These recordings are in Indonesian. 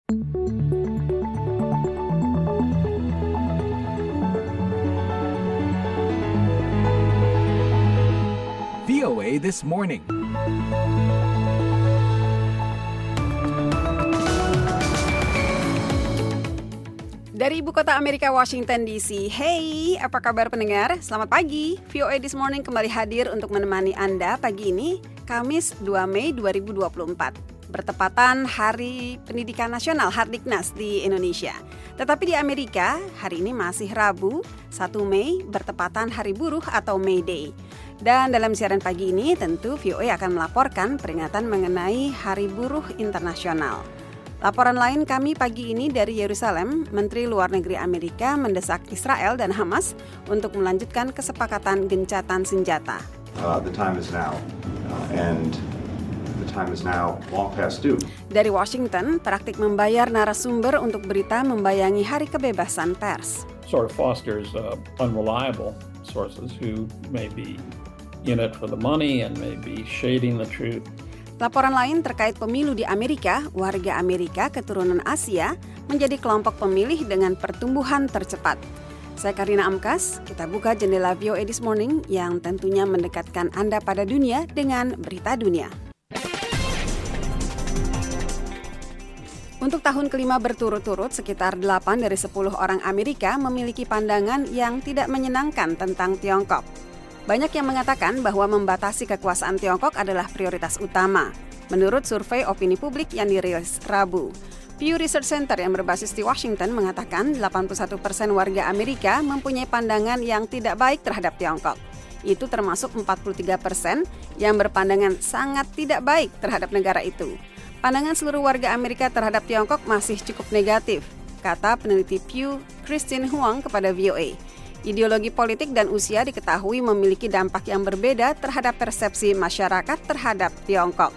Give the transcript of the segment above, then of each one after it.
VOA This Morning. Dari ibu kota Amerika, Washington DC. Hey, apa kabar pendengar? Selamat pagi. VOA This Morning kembali hadir untuk menemani Anda pagi ini, Kamis 2 Mei 2024. Bertepatan Hari Pendidikan Nasional Hardiknas di Indonesia. Tetapi di Amerika, hari ini masih Rabu, 1 Mei, bertepatan Hari Buruh atau May Day. Dan dalam siaran pagi ini tentu VOA akan melaporkan peringatan mengenai Hari Buruh Internasional. Laporan lain kami pagi ini dari Yerusalem, Menteri Luar Negeri Amerika mendesak Israel dan Hamas untuk melanjutkan kesepakatan gencatan senjata. The time is now, and the time is now long past due. Dari Washington, praktik membayar narasumber untuk berita membayangi Hari Kebebasan Pers. Sort of fosters unreliable sources who may be in it for the money and may be shading the truth. Laporan lain terkait pemilu di Amerika, warga Amerika keturunan Asia menjadi kelompok pemilih dengan pertumbuhan tercepat. Saya Karina Amkas, kita buka jendela VOA This Morning yang tentunya mendekatkan Anda pada dunia dengan berita dunia. Untuk tahun kelima berturut-turut, sekitar 8 dari 10 orang Amerika memiliki pandangan yang tidak menyenangkan tentang Tiongkok. Banyak yang mengatakan bahwa membatasi kekuasaan Tiongkok adalah prioritas utama, menurut survei opini publik yang dirilis Rabu. Pew Research Center yang berbasis di Washington mengatakan 81% warga Amerika mempunyai pandangan yang tidak baik terhadap Tiongkok. Itu termasuk 43% yang berpandangan sangat tidak baik terhadap negara itu. Pandangan seluruh warga Amerika terhadap Tiongkok masih cukup negatif, kata peneliti Pew, Christine Huang kepada VOA. Ideologi politik dan usia diketahui memiliki dampak yang berbeda terhadap persepsi masyarakat terhadap Tiongkok.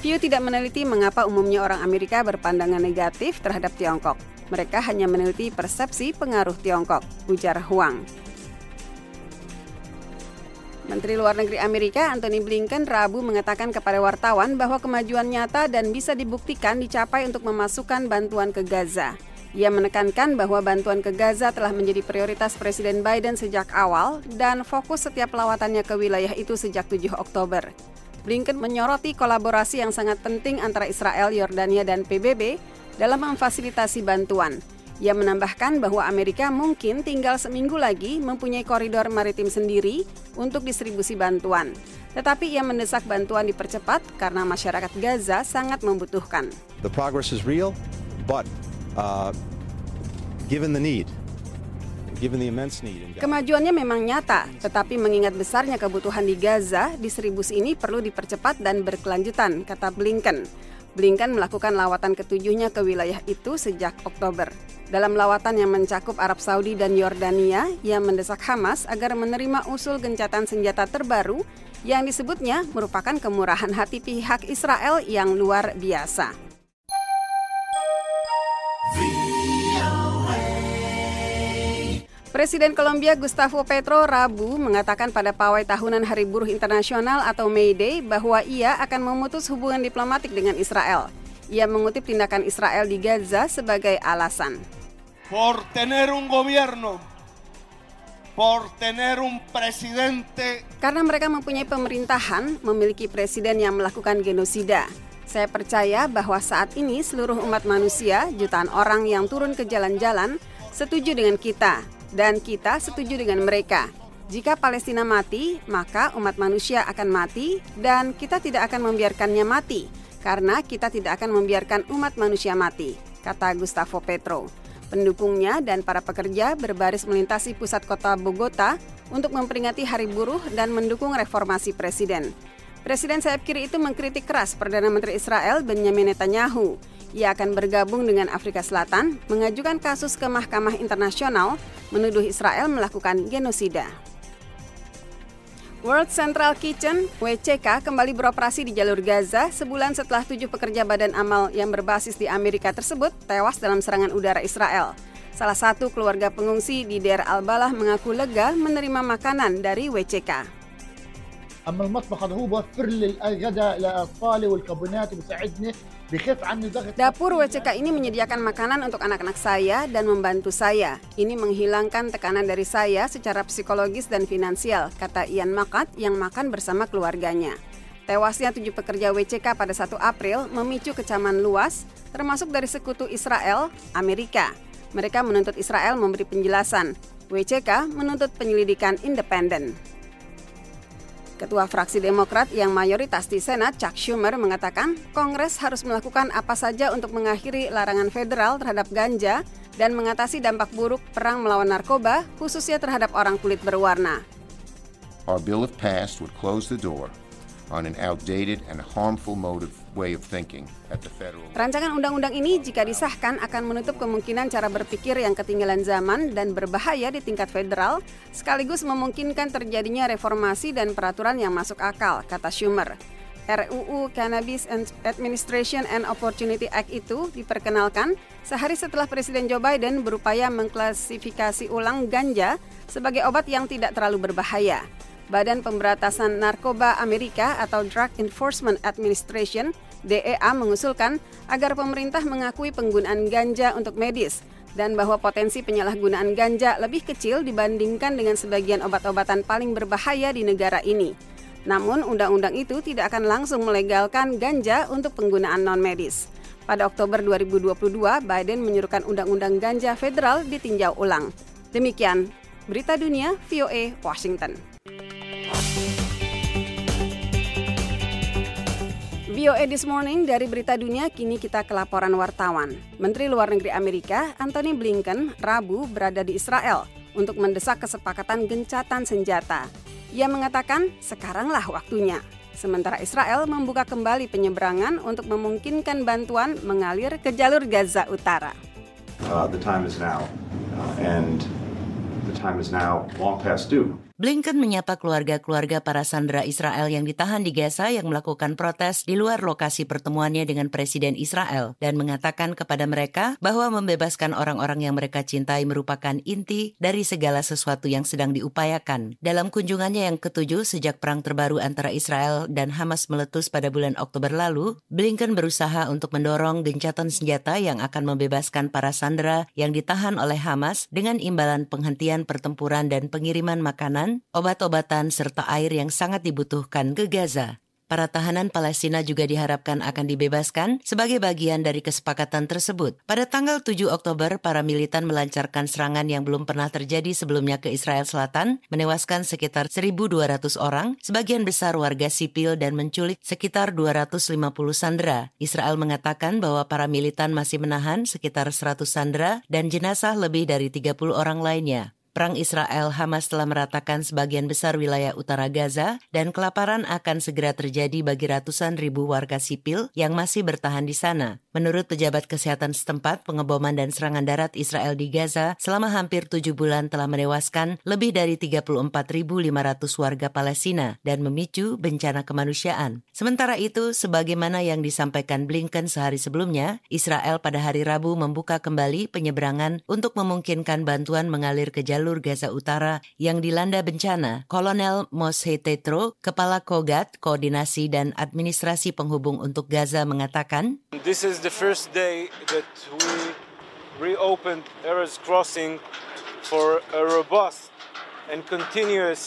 Pew tidak meneliti mengapa umumnya orang Amerika berpandangan negatif terhadap Tiongkok. Mereka hanya meneliti persepsi pengaruh Tiongkok, ujar Huang. Menteri Luar Negeri Amerika Antony Blinken Rabu mengatakan kepada wartawan bahwa kemajuan nyata dan bisa dibuktikan dicapai untuk memasukkan bantuan ke Gaza. Ia menekankan bahwa bantuan ke Gaza telah menjadi prioritas Presiden Biden sejak awal dan fokus setiap lawatannya ke wilayah itu sejak 7 Oktober. Blinken menyoroti kolaborasi yang sangat penting antara Israel, Yordania, dan PBB dalam memfasilitasi bantuan. Ia menambahkan bahwa Amerika mungkin tinggal seminggu lagi mempunyai koridor maritim sendiri untuk distribusi bantuan. Tetapi ia mendesak bantuan dipercepat karena masyarakat Gaza sangat membutuhkan. The progress is real, but given the immense need in Gaza. Kemajuannya memang nyata, tetapi mengingat besarnya kebutuhan di Gaza, distribusi ini perlu dipercepat dan berkelanjutan, kata Blinken. Blinken melakukan lawatan ketujuhnya ke wilayah itu sejak Oktober. Dalam lawatan yang mencakup Arab Saudi dan Yordania, ia mendesak Hamas agar menerima usul gencatan senjata terbaru yang disebutnya merupakan kemurahan hati pihak Israel yang luar biasa. Presiden Kolombia Gustavo Petro Rabu mengatakan pada pawai tahunan Hari Buruh Internasional atau May Day bahwa ia akan memutus hubungan diplomatik dengan Israel. Ia mengutip tindakan Israel di Gaza sebagai alasan. Por tener un gobierno, por tener un presidente. Karena mereka mempunyai pemerintahan, memiliki presiden yang melakukan genosida. Saya percaya bahwa saat ini seluruh umat manusia, jutaan orang yang turun ke jalan-jalan, setuju dengan kita. Dan kita setuju dengan mereka. Jika Palestina mati, maka umat manusia akan mati dan kita tidak akan membiarkannya mati karena kita tidak akan membiarkan umat manusia mati, kata Gustavo Petro. Pendukungnya dan para pekerja berbaris melintasi pusat kota Bogota untuk memperingati Hari Buruh dan mendukung reformasi presiden. Presiden sayap kiri itu mengkritik keras Perdana Menteri Israel Benjamin Netanyahu. Ia akan bergabung dengan Afrika Selatan, mengajukan kasus ke Mahkamah Internasional, menuduh Israel melakukan genosida. World Central Kitchen, WCK, kembali beroperasi di jalur Gaza sebulan setelah 7 pekerja badan amal yang berbasis di Amerika tersebut tewas dalam serangan udara Israel. Salah satu keluarga pengungsi di Deir al-Balah mengaku lega menerima makanan dari WCK. أما المطبخ هذا هو بوفر لي الغداء لأطفالي والكابونات وبيساعدني Dapur WCK ini menyediakan makanan untuk anak-anak saya dan membantu saya. Ini menghilangkan tekanan dari saya secara psikologis dan finansial, kata Ian Makat yang makan bersama keluarganya. Tewasnya 7 pekerja WCK pada 1 April memicu kecaman luas, termasuk dari sekutu Israel, Amerika. Mereka menuntut Israel memberi penjelasan. WCK menuntut penyelidikan independen. Ketua fraksi Demokrat yang mayoritas di Senat, Chuck Schumer, mengatakan Kongres harus melakukan apa saja untuk mengakhiri larangan federal terhadap ganja dan mengatasi dampak buruk perang melawan narkoba, khususnya terhadap orang kulit berwarna. Our bill if passed would close the door on an outdated and harmful way of thinking at the federal level. Rancangan undang-undang ini jika disahkan akan menutup kemungkinan cara berpikir yang ketinggalan zaman dan berbahaya di tingkat federal, sekaligus memungkinkan terjadinya reformasi dan peraturan yang masuk akal, kata Schumer. RUU Cannabis Administration and Opportunity Act itu diperkenalkan sehari setelah Presiden Joe Biden berupaya mengklasifikasi ulang ganja sebagai obat yang tidak terlalu berbahaya. Badan Pemberantasan Narkoba Amerika atau Drug Enforcement Administration, DEA, mengusulkan agar pemerintah mengakui penggunaan ganja untuk medis dan bahwa potensi penyalahgunaan ganja lebih kecil dibandingkan dengan sebagian obat-obatan paling berbahaya di negara ini. Namun, undang-undang itu tidak akan langsung melegalkan ganja untuk penggunaan non-medis. Pada Oktober 2022, Biden menyuruhkan undang-undang ganja federal ditinjau ulang. Demikian Berita Dunia, VOA, Washington. VOA This Morning dari Berita Dunia, kini kita ke laporan wartawan. Menteri Luar Negeri Amerika, Antony Blinken, Rabu berada di Israel untuk mendesak kesepakatan gencatan senjata. Ia mengatakan, sekaranglah waktunya. Sementara Israel membuka kembali penyeberangan untuk memungkinkan bantuan mengalir ke jalur Gaza Utara. The time is now, and the time is now long past due. Blinken menyapa keluarga-keluarga para sandera Israel yang ditahan di Gaza yang melakukan protes di luar lokasi pertemuannya dengan Presiden Israel dan mengatakan kepada mereka bahwa membebaskan orang-orang yang mereka cintai merupakan inti dari segala sesuatu yang sedang diupayakan. Dalam kunjungannya yang ke-7 sejak perang terbaru antara Israel dan Hamas meletus pada bulan Oktober lalu, Blinken berusaha untuk mendorong gencatan senjata yang akan membebaskan para sandera yang ditahan oleh Hamas dengan imbalan penghentian pertempuran dan pengiriman makanan, obat-obatan, serta air yang sangat dibutuhkan ke Gaza. Para tahanan Palestina juga diharapkan akan dibebaskan sebagai bagian dari kesepakatan tersebut. Pada tanggal 7 Oktober, para militan melancarkan serangan yang belum pernah terjadi sebelumnya ke Israel Selatan, menewaskan sekitar 1.200 orang, sebagian besar warga sipil, dan menculik sekitar 250 sandera. Israel mengatakan bahwa para militan masih menahan sekitar 100 sandera dan jenazah lebih dari 30 orang lainnya. Perang Israel-Hamas telah meratakan sebagian besar wilayah utara Gaza dan kelaparan akan segera terjadi bagi ratusan ribu warga sipil yang masih bertahan di sana. Menurut pejabat kesehatan setempat, pengeboman dan serangan darat Israel di Gaza selama hampir 7 bulan telah menewaskan lebih dari 34.500 warga Palestina dan memicu bencana kemanusiaan. Sementara itu, sebagaimana yang disampaikan Blinken sehari sebelumnya, Israel pada hari Rabu membuka kembali penyeberangan untuk memungkinkan bantuan mengalir ke jalur Gaza Utara yang dilanda bencana. Kolonel Moshe Tetro, Kepala Kogat, Koordinasi dan Administrasi Penghubung untuk Gaza mengatakan, This is the first day that we reopened Erez Crossing for a robust and continuous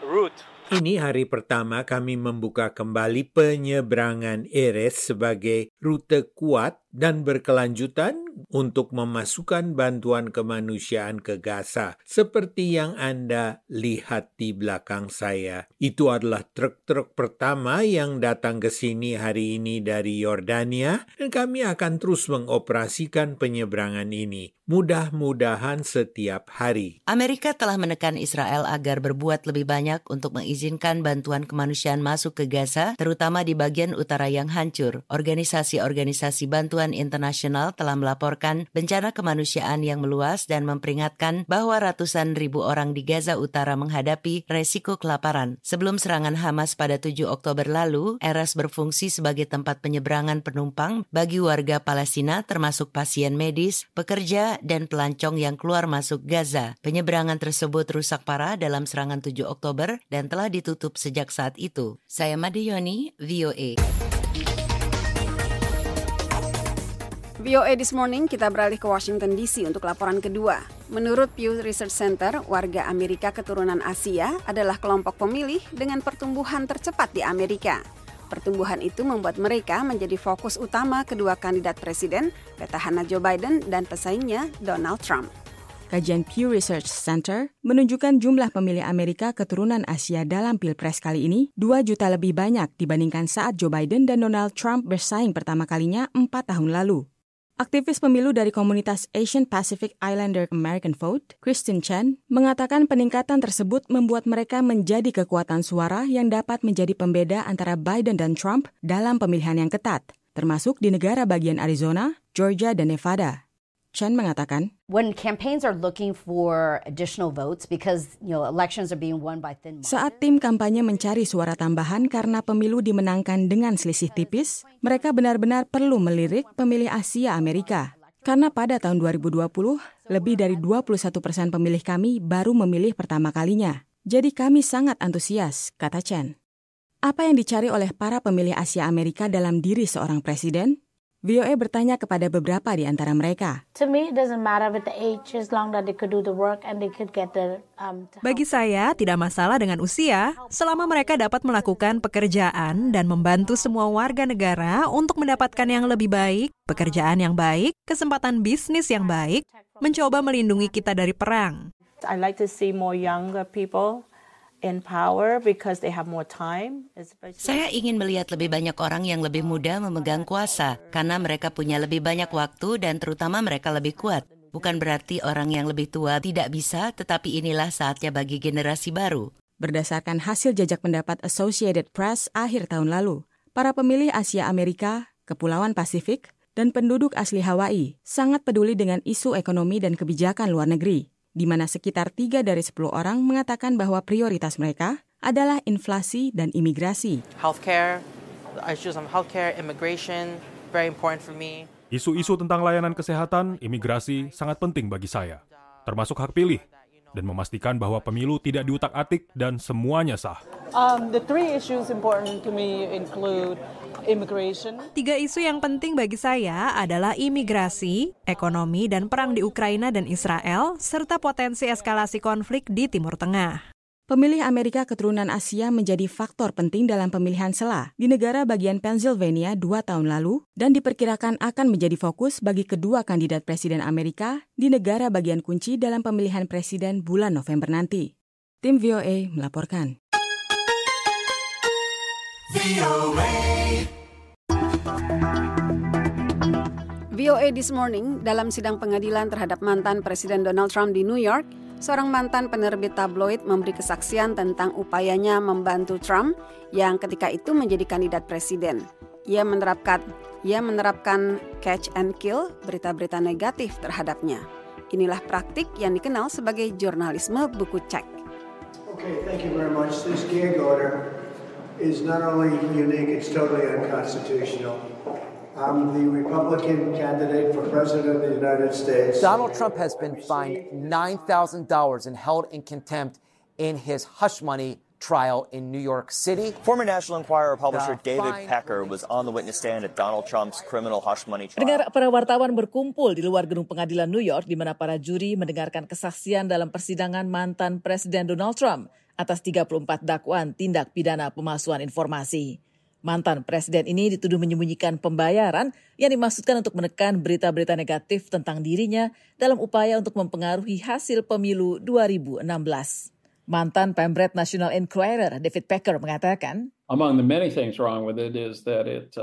route. Ini hari pertama kami membuka kembali penyeberangan Erez sebagai rute kuat dan berkelanjutan untuk memasukkan bantuan kemanusiaan ke Gaza. Seperti yang Anda lihat di belakang saya. Itu adalah truk-truk pertama yang datang ke sini hari ini dari Yordania dan kami akan terus mengoperasikan penyeberangan ini. Mudah-mudahan setiap hari. Amerika telah menekan Israel agar berbuat lebih banyak untuk mengizinkan bantuan kemanusiaan masuk ke Gaza, terutama di bagian utara yang hancur. Organisasi-organisasi bantuan internasional telah melaporkan bencana kemanusiaan yang meluas dan memperingatkan bahwa ratusan ribu orang di Gaza Utara menghadapi resiko kelaparan. Sebelum serangan Hamas pada 7 Oktober lalu, Erez berfungsi sebagai tempat penyeberangan penumpang bagi warga Palestina termasuk pasien medis, pekerja, dan pelancong yang keluar masuk Gaza. Penyeberangan tersebut rusak parah dalam serangan 7 Oktober dan telah ditutup sejak saat itu. Saya Made Yoni, VOA. VOA This Morning, kita beralih ke Washington DC untuk laporan kedua. Menurut Pew Research Center, warga Amerika keturunan Asia adalah kelompok pemilih dengan pertumbuhan tercepat di Amerika. Pertumbuhan itu membuat mereka menjadi fokus utama kedua kandidat presiden, petahana Joe Biden dan pesaingnya Donald Trump. Kajian Pew Research Center menunjukkan jumlah pemilih Amerika keturunan Asia dalam Pilpres kali ini 2 juta lebih banyak dibandingkan saat Joe Biden dan Donald Trump bersaing pertama kalinya 4 tahun lalu. Aktivis pemilu dari komunitas Asian Pacific Islander American Vote, Kristen Chen, mengatakan peningkatan tersebut membuat mereka menjadi kekuatan suara yang dapat menjadi pembeda antara Biden dan Trump dalam pemilihan yang ketat, termasuk di negara bagian Arizona, Georgia, dan Nevada. Chen mengatakan, when campaigns are looking for additional votes because elections are being won by thin margins. Saat tim kampanye mencari suara tambahan karena pemilu dimenangkan dengan selisih tipis, mereka benar-benar perlu melirik pemilih Asia Amerika. Karena pada tahun 2020, lebih dari 21% pemilih kami baru memilih pertama kalinya. Jadi kami sangat antusias, kata Chen. Apa yang dicari oleh para pemilih Asia Amerika dalam diri seorang presiden? VOA bertanya kepada beberapa di antara mereka. Bagi saya, tidak masalah dengan usia, selama mereka dapat melakukan pekerjaan dan membantu semua warga negara untuk mendapatkan yang lebih baik, pekerjaan yang baik, kesempatan bisnis yang baik, mencoba melindungi kita dari perang. I like to see more younger people in power because they have more time. Saya ingin melihat lebih banyak orang yang lebih muda memegang kuasa karena mereka punya lebih banyak waktu dan terutama mereka lebih kuat. Bukan berarti orang yang lebih tua tidak bisa, tetapi inilah saatnya bagi generasi baru. Berdasarkan hasil jajak pendapat Associated Press akhir tahun lalu, para pemilih Asia Amerika, Kepulauan Pasifik, dan penduduk asli Hawaii sangat peduli dengan isu ekonomi dan kebijakan luar negeri, di mana sekitar 3 dari 10 orang mengatakan bahwa prioritas mereka adalah inflasi dan imigrasi. Healthcare, issues on healthcare, immigration, very important for me. Isu-isu tentang layanan kesehatan, imigrasi sangat penting bagi saya, termasuk hak pilih, dan memastikan bahwa pemilu tidak diutak-atik dan semuanya sah. The 3 issues important to me include immigration. 3 isu yang penting bagi saya adalah imigrasi, ekonomi, dan perang di Ukraina dan Israel, serta potensi eskalasi konflik di Timur Tengah. Pemilih Amerika keturunan Asia menjadi faktor penting dalam pemilihan sela di negara bagian Pennsylvania 2 tahun lalu dan diperkirakan akan menjadi fokus bagi kedua kandidat presiden Amerika di negara bagian kunci dalam pemilihan presiden bulan November nanti. Tim VOA melaporkan. VOA This Morning, dalam sidang pengadilan terhadap mantan Presiden Donald Trump di New York, seorang mantan penerbit tabloid memberi kesaksian tentang upayanya membantu Trump yang ketika itu menjadi kandidat presiden. Ia menerapkan catch and kill, berita-berita negatif terhadapnya. Inilah praktik yang dikenal sebagai jurnalisme buku cek. Okay, thank you very much. This gag order is not only unique, it's totally unconstitutional. I'm the Republican candidate for President of the United States. Donald Trump has been fined $9,000 and held in contempt in his hush money trial in New York City. Former National Enquirer publisher David Pecker was on the witness stand at Donald Trump's criminal hush money trial. Pendengar, para wartawan berkumpul di luar gedung pengadilan New York di mana para juri mendengarkan kesaksian dalam persidangan mantan Presiden Donald Trump atas 34 dakwaan tindak pidana pemalsuan informasi. Mantan presiden ini dituduh menyembunyikan pembayaran yang dimaksudkan untuk menekan berita-berita negatif tentang dirinya dalam upaya untuk mempengaruhi hasil pemilu 2016. Mantan Pembret National Enquirer David Pecker mengatakan, among the many things wrong with it is that it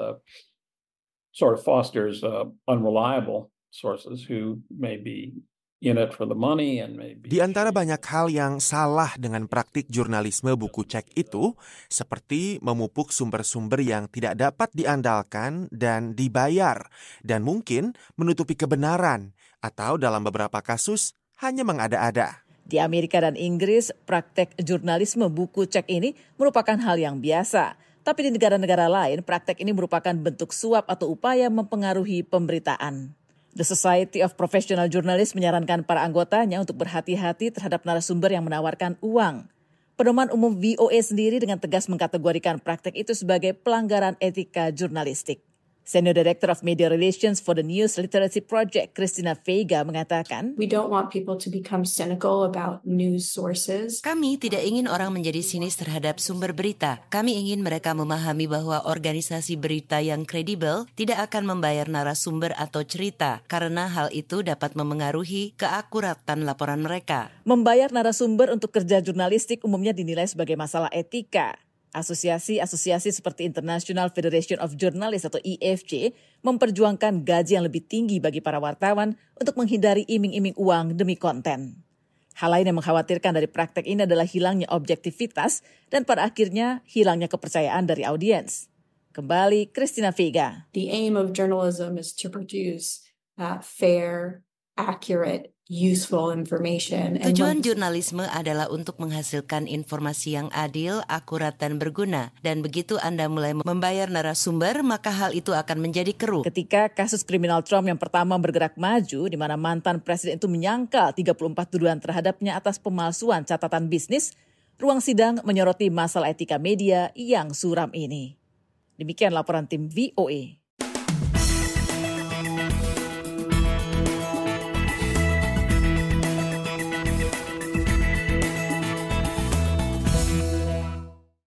sort of fosters unreliable sources who may be in it for the money and maybe. Di antara banyak hal yang salah dengan praktik jurnalisme buku cek itu, seperti memupuk sumber-sumber yang tidak dapat diandalkan dan dibayar, dan mungkin menutupi kebenaran, atau dalam beberapa kasus hanya mengada-ada. Di Amerika dan Inggris, praktek jurnalisme buku cek ini merupakan hal yang biasa. Tapi di negara-negara lain, praktek ini merupakan bentuk suap atau upaya mempengaruhi pemberitaan. The Society of Professional Journalists menyarankan para anggotanya untuk berhati-hati terhadap narasumber yang menawarkan uang. Pedoman umum VOA sendiri dengan tegas mengkategorikan praktek itu sebagai pelanggaran etika jurnalistik. Senior Director of Media Relations for the News Literacy Project, Christina Vega, mengatakan, We don't want people to become cynical about news sources. Kami tidak ingin orang menjadi sinis terhadap sumber berita. Kami ingin mereka memahami bahwa organisasi berita yang kredibel tidak akan membayar narasumber atau cerita, karena hal itu dapat memengaruhi keakuratan laporan mereka. Membayar narasumber untuk kerja jurnalistik umumnya dinilai sebagai masalah etika. Asosiasi-asosiasi seperti International Federation of Journalists atau IFJ memperjuangkan gaji yang lebih tinggi bagi para wartawan untuk menghindari iming-iming uang demi konten. Hal lain yang mengkhawatirkan dari praktek ini adalah hilangnya objektivitas dan pada akhirnya hilangnya kepercayaan dari audiens. Kembali Christina Vega. The aim of journalism is to produce fair, accurate, useful information. Tujuan jurnalisme adalah untuk menghasilkan informasi yang adil, akurat, dan berguna. Dan begitu Anda mulai membayar narasumber, maka hal itu akan menjadi keruh. Ketika kasus kriminal Trump yang pertama bergerak maju, di mana mantan presiden itu menyangkal 34 tuduhan terhadapnya atas pemalsuan catatan bisnis, ruang sidang menyoroti masalah etika media yang suram ini. Demikian laporan tim VOA.